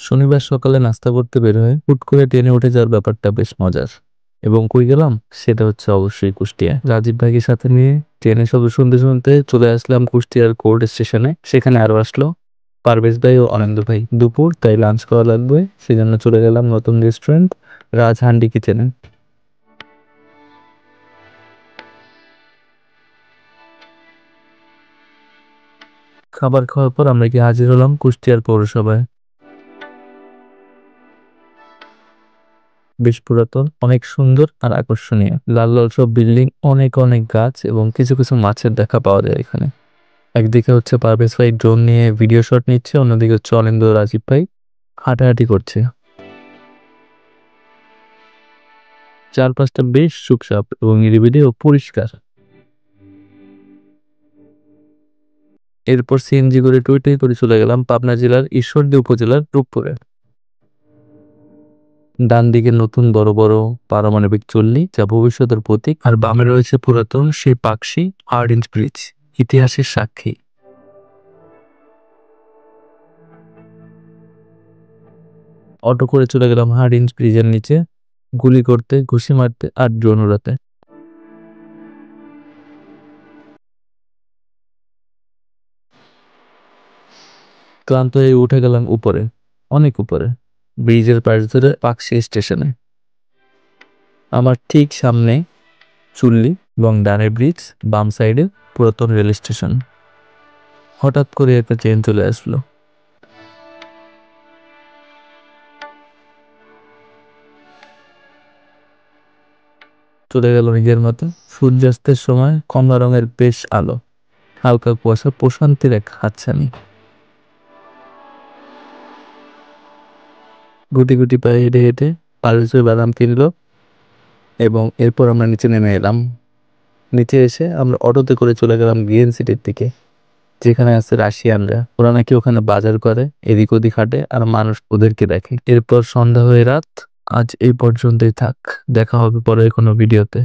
শনিবার সকালে নাস্তা করতে বের হয়ে হুট করে ট্রেনে উঠে যাওয়ার ব্যাপারটা বেশ মজার। এবং কই গেলাম? সেটা হচ্ছে অবশ্যই কুষ্টিয়া। রাজীব ভাইকে সাথে নিয়ে ট্রেনের শব্দ শুনতে শুনতে চলে আসলাম কুষ্টিয়ার কোর্ট স্টেশনে। সেখানে আরো আসলো পারভেজ ভাই ও আনন্দ ভাই। দুপুর, তাই লাঞ্চ করা লাগবে, সেজন্য চলে গেলাম নতুন রেস্টুরেন্ট রাজ হান্ডি কিচেনে। খাবার খাওয়ার পর আমরা কি হাজির হলাম কুষ্টিয়ার পৌরসভায়। বেশ পুরাতন, অনেক সুন্দর আর আকর্ষণীয়। লাল লাল সব বিল্ডিং, অনেক অনেক গাছ এবং কিছু কিছু মাছের দেখা পাওয়া যায় এখানে। একদিকে হচ্ছে পারভেজ ভাই ড্রোন নিয়ে ভিডিও শট নিচ্ছে, অন্যদিকে হচ্ছে অনিন্দ্য রাজীব ভাই হাঁটাহাঁটি করছে। চারপাশটা বেশ চুপচাপ এবং নিরিবিলি ও পরিষ্কার। এরপর সিএনজি করে টুই টুই করে চলে গেলাম পাবনা জেলার ঈশ্বরদী উপজেলার রূপপুরে। ডান দিকে নতুন বড় বড় পারমাণবিক চুল্লি, যা ভবিষ্যতের প্রতীক, আর বামে রয়েছে পুরাতন সেই পাকশি হার্ডিঞ্জ ব্রিজ, ইতিহাসের সাক্ষী। অটো করে চলে গেলাম হার্ডিঞ্জ ব্রিজের নিচে, গুলি করতে, ঘুষি মারতে আর ড্রোন উড়াতে। ক্লান্ত হয়ে উঠে গেলাম উপরে, অনেক উপরে, ব্রিজের পাশ ধরে পাকশি স্টেশনে। আমার ঠিক সামনে চুল্লি এবং ডানে ব্রিজ, বাম সাইডে পুরাতন রেল স্টেশন। হঠাৎ করে একটা ট্রেন চলে আসলো। চলে গেল নিজের মতো। সূর্যাস্তের সময় কমলা রঙের বেশ আলো, হালকা কুয়াশা, প্রশান্তির এক হাতছানি। গুটি গুটি পায়ে হেঁটে হেঁটে পারুসের বাদাম কিনলো এবং এরপর আমরা নিচে নেমে এলাম। নিচে এসে আমরা অটোতে করে চলে গেলাম গ্রিন সিটির দিকে, যেখানে আছে রাশিয়ানরা। ওরা নাকি ওখানে বাজার করে, এদিক ওদিক হাঁটে আর মানুষ ওদেরকে দেখে। এরপর সন্ধ্যা হয়ে রাত। আজ এই পর্যন্তই থাক, দেখা হবে পরে কোনো ভিডিওতে।